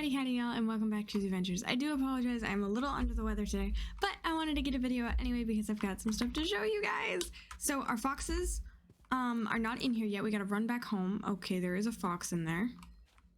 Howdy y'all, and welcome back to ZooVentures. I do apologize, I'm a little under the weather today, but I wanted to get a video anyway because I've got some stuff to show you guys. So our foxes are not in here yet. We gotta run back home. Okay, there is a fox in there.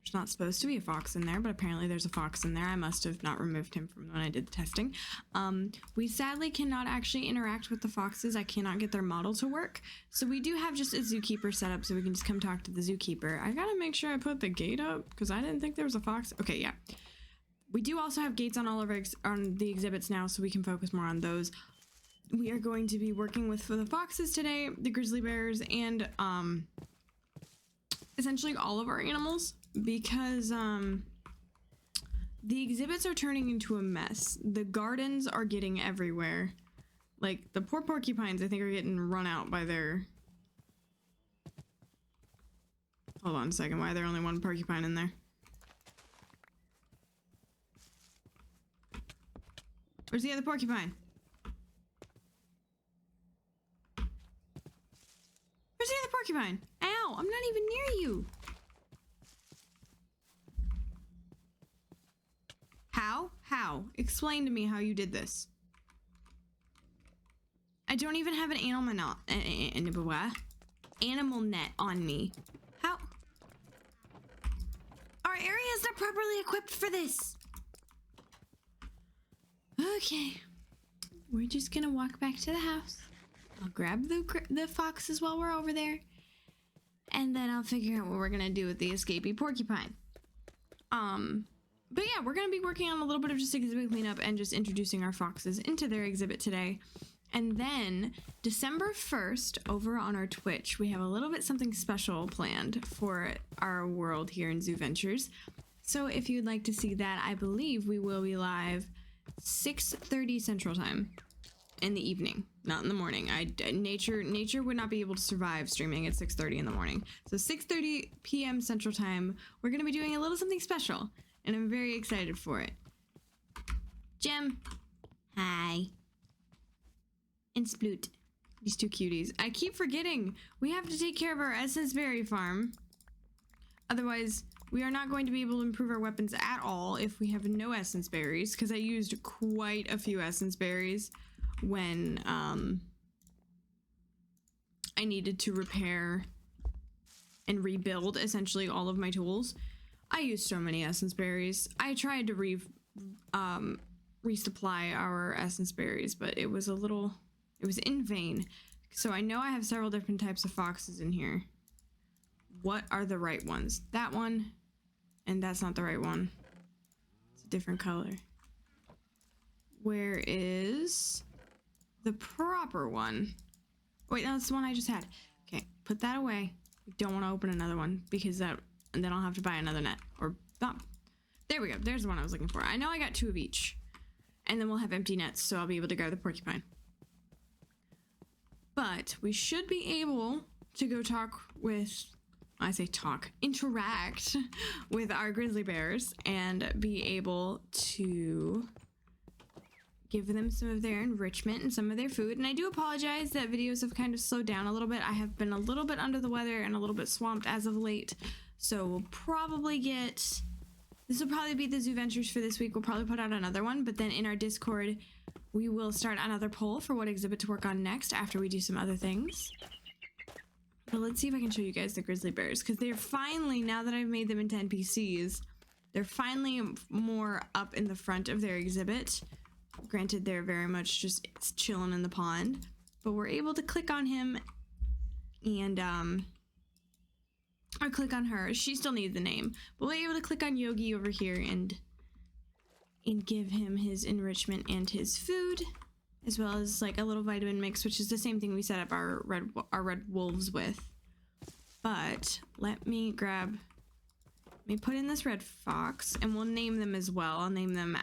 There's not supposed to be a fox in there, but apparently there's a fox in there. I must have not removed him from when I did the testing. We sadly cannot actually interact with the foxes. I cannot get their model to work. So we do have just a zookeeper set up so we can just come talk to the zookeeper. I gotta make sure I put the gate up because I didn't think there was a fox. Okay, yeah. We do also have gates on all of our on the exhibits now, so we can focus more on those. We are going to be working with the foxes today, the grizzly bears, and essentially all of our animals, because the exhibits are turning into a mess. The gardens are getting everywhere. Like, the poor porcupines, I think, are getting run out by their... Hold on a second, why is there only one porcupine in there? Where's the other porcupine? Where's the other porcupine? Ow, I'm not even near you. How? Explain to me how you did this. I don't even have an animal net on me. How? Our area is not properly equipped for this. Okay. We're just gonna walk back to the house. I'll grab the foxes while we're over there. And then I'll figure out what we're gonna do with the escapee porcupine. But yeah, we're going to be working on a little bit of just exhibit cleanup and just introducing our foxes into their exhibit today. And then December 1st, over on our Twitch, we have a little bit something special planned for our world here in ZooVentures. So if you'd like to see that, I believe we will be live 6:30 Central Time in the evening, not in the morning. Nature would not be able to survive streaming at 6:30 in the morning. So 6:30 p.m. Central Time, we're going to be doing a little something special. And I'm very excited for it. Jim. Hi. And Sploot. These two cuties. I keep forgetting. We have to take care of our essence berry farm. Otherwise, we are not going to be able to improve our weapons at all if we have no essence berries. Because I used quite a few essence berries when I needed to repair and rebuild essentially all of my tools. I used so many essence berries. I tried to resupply our essence berries, but it was in vain. So I know I have several different types of foxes in here. What are the right ones? That one, and that's not the right one. It's a different color. Where is the proper one? Wait, no, that's the one I just had. Okay, put that away. We don't want to open another one because then I'll have to buy another net. Or not. There we go. There's the one I was looking for. I know I got 2 of each. And then we'll have empty nets, so I'll be able to grab the porcupine. But we should be able to go interact with our grizzly bears and be able to give them some of their enrichment and some of their food. And I do apologize that videos have kind of slowed down a little bit. I have been a little bit under the weather and a little bit swamped as of late. So we'll probably this will probably be the ZooVentures for this week. We'll probably put out another one, but then in our Discord, we will start another poll for what exhibit to work on next after we do some other things. But let's see if I can show you guys the grizzly bears, because they're finally, now that I've made them into NPCs, they're finally more up in the front of their exhibit. Granted, they're very much just chilling in the pond, but we're able to click on him and, or click on her. She still needs the name, but we're able to click on Yogi over here and give him his enrichment and his food, as well as like a little vitamin mix, which is the same thing we set up our red wolves with. But let me put in this red fox, and we'll name them as well. I'll name them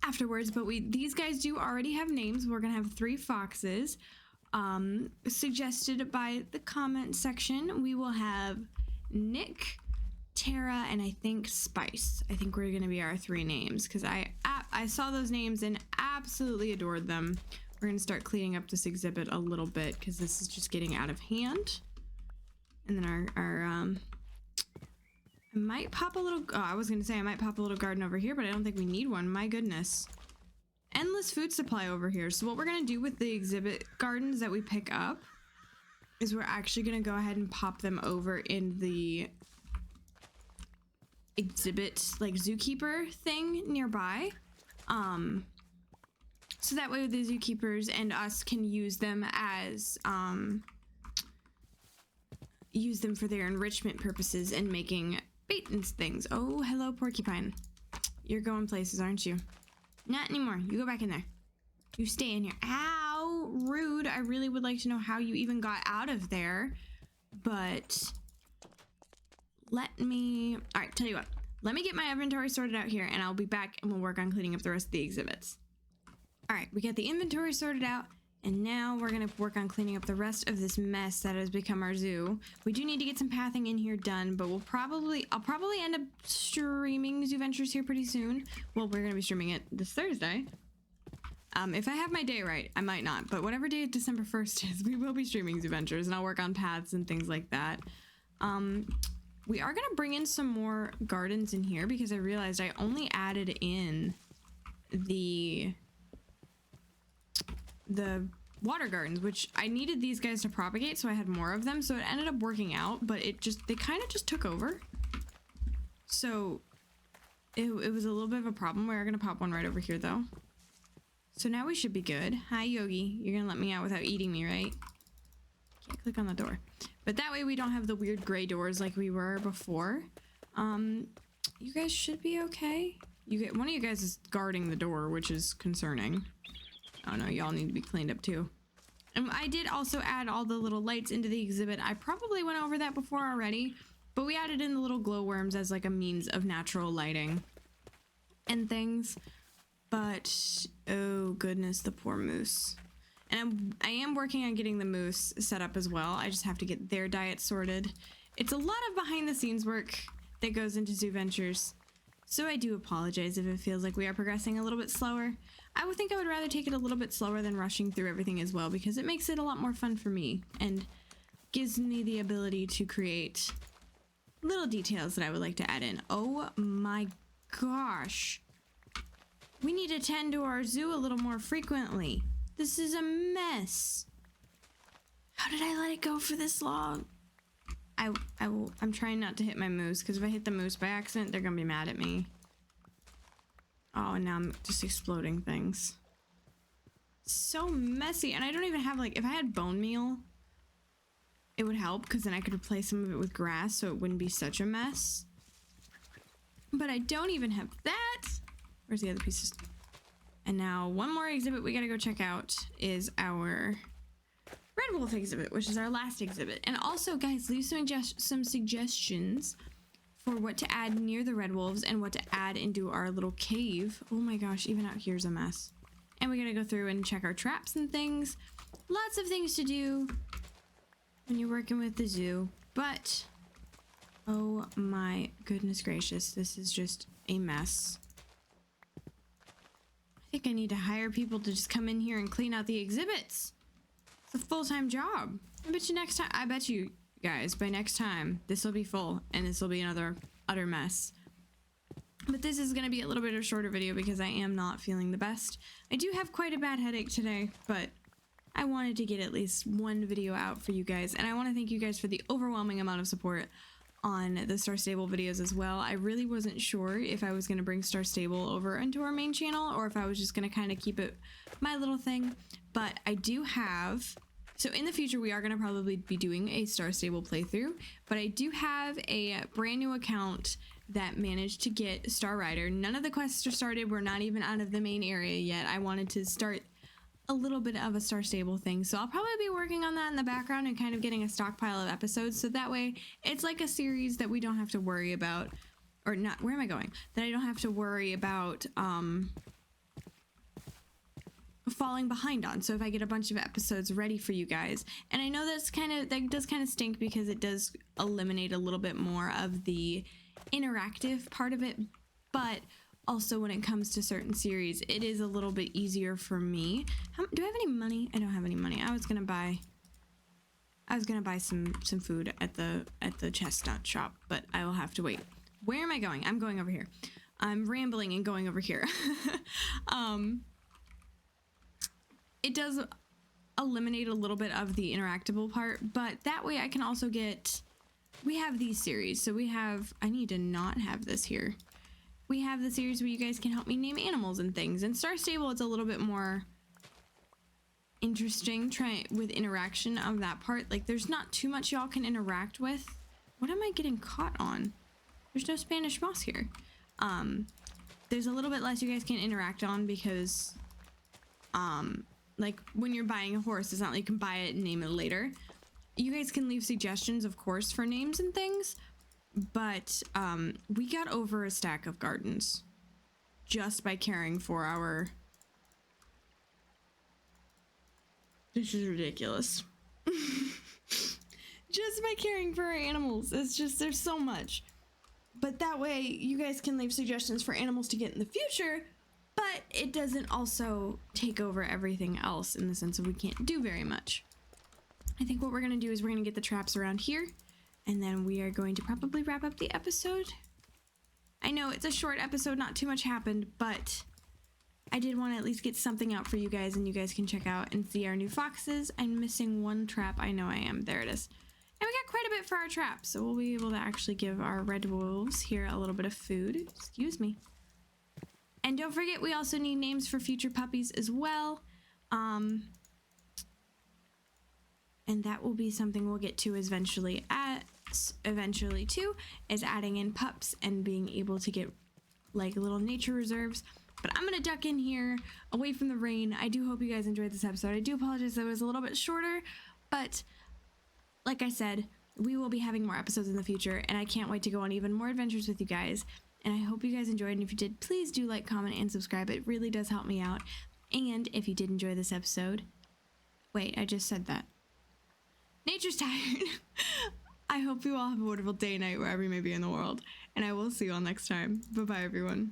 afterwards, but these guys do already have names. We're gonna have 3 foxes. Suggested by the comment section. We will have Nick, Tara, and I think Spice. I think we're gonna be our 3 names because I saw those names and absolutely adored them. We're gonna start cleaning up this exhibit a little bit because this is just getting out of hand. And then our I might pop a little, oh, I was gonna say I might pop a little garden over here, but I don't think we need one. My goodness. Endless food supply over here. So what we're gonna do with the exhibit gardens that we pick up is we're actually gonna go ahead and pop them over in the exhibit, like, zookeeper thing nearby. So that way the zookeepers and us can use them as, use them for their enrichment purposes and making bait and things. Oh, hello, porcupine. You're going places, aren't you? Not anymore. You go back in there. You stay in here. Ow, rude. I really would like to know how you even got out of there, but let me, all right, tell you what, let me get my inventory sorted out here and I'll be back and we'll work on cleaning up the rest of the exhibits. All right, we got the inventory sorted out, and now we're gonna work on cleaning up the rest of this mess that has become our zoo. We do need to get some pathing in here done, but I'll probably end up streaming ZooVentures here pretty soon. Well, we're gonna be streaming it this Thursday. If I have my day right, I might not, but whatever day December 1st is, we will be streaming ZooVentures, and I'll work on paths and things like that. We are gonna bring in some more gardens in here because I realized I only added in the water gardens, which I needed these guys to propagate, so I had more of them, so it ended up working out, but they kind of just took over. So it was a little bit of a problem. We're gonna pop one right over here though. So now we should be good. Hi, Yogi. You're gonna let me out without eating me, right? Can't click on the door. But that way we don't have the weird gray doors like we were before. You guys should be okay. One of you guys is guarding the door, which is concerning. Oh no, y'all need to be cleaned up too. And I did also add all the little lights into the exhibit. I probably went over that before already, but we added in the little glowworms as like a means of natural lighting and things. But oh goodness, the poor moose. And I am working on getting the moose set up as well. I just have to get their diet sorted. It's a lot of behind the scenes work that goes into ZooVentures. So I do apologize if it feels like we are progressing a little bit slower. I would think I would rather take it a little bit slower than rushing through everything as well, because it makes it a lot more fun for me and gives me the ability to create little details that I would like to add in. Oh my gosh. We need to tend to our zoo a little more frequently. This is a mess. How did I let it go for this long? I'm trying not to hit my moose, because if I hit the moose by accident, they're gonna be mad at me. Oh, and now I'm just exploding things. So messy, and I don't even have, like, if I had bone meal, it would help, because then I could replace some of it with grass, so it wouldn't be such a mess. But I don't even have that. Where's the other pieces? And now one more exhibit we gotta go check out is our Red Wolf exhibit, which is our last exhibit. And also, guys, leave some suggestions for what to add near the red wolves and what to add into our little cave. Oh my gosh, even out here's a mess. And we gotta go through and check our traps and things. Lots of things to do when you're working with the zoo. But, oh my goodness gracious, this is just a mess. I think I need to hire people to just come in here and clean out the exhibits. It's a full-time job. I bet you guys, by next time, this will be full and this will be another utter mess. But this is going to be a little bit of a shorter video because I am not feeling the best. I do have quite a bad headache today, but I wanted to get at least one video out for you guys. And I want to thank you guys for the overwhelming amount of support on the Star Stable videos as well. I really wasn't sure if I was going to bring Star Stable over into our main channel or if I was just going to kind of keep it my little thing. But I do have... So in the future, we are going to probably be doing a Star Stable playthrough, but I do have a brand new account that managed to get Star Rider. None of the quests are started. We're not even out of the main area yet. I wanted to start a little bit of a Star Stable thing, so I'll probably be working on that in the background and kind of getting a stockpile of episodes, so that way it's like a series that we don't have to worry about, or not, where am I going? That I don't have to worry about, falling behind on. So if I get a bunch of episodes ready for you guys, and I know that does kind of stink because it does eliminate a little bit more of the interactive part of it, but also when it comes to certain series, it is a little bit easier for me. Do I have any money? I don't have any money. I was gonna buy some food at the chestnut shop, but I will have to wait. Where am I going? I'm going over here. I'm rambling and going over here. It does eliminate a little bit of the interactable part, but that way I can also get, we have these series. So we have, I need to not have this here. We have the series where you guys can help me name animals and things. And Star Stable, it's a little bit more interesting with interaction of that part. Like there's not too much y'all can interact with. What am I getting caught on? There's no Spanish moss here. There's a little bit less you guys can interact on because like when you're buying a horse, it's not like you can buy it and name it later. You guys can leave suggestions, of course, for names and things, but we got over a stack of gardens just by caring for our... This is ridiculous. Just by caring for our animals. It's just, there's so much. But that way, you guys can leave suggestions for animals to get in the future, but it doesn't also take over everything else in the sense of we can't do very much. I think what we're going to do is we're going to get the traps around here, and then we are going to probably wrap up the episode. I know it's a short episode, not too much happened, but I did want to at least get something out for you guys, and you guys can check out and see our new foxes. I'm missing one trap. I know I am. There it is. And we got quite a bit for our traps, so we'll be able to actually give our red wolves here a little bit of food. Excuse me. And don't forget, we also need names for future puppies as well. And that will be something we'll get to eventually too, is adding in pups and being able to get like little nature reserves. But I'm gonna duck in here away from the rain. I do hope you guys enjoyed this episode. I do apologize that it was a little bit shorter, but like I said, we will be having more episodes in the future, and I can't wait to go on even more adventures with you guys. And I hope you guys enjoyed, and if you did, please do like, comment, and subscribe. It really does help me out. And if you did enjoy this episode... Wait, I just said that. Nature's tired. I hope you all have a wonderful day, night, wherever you may be in the world. And I will see you all next time. Bye-bye, everyone.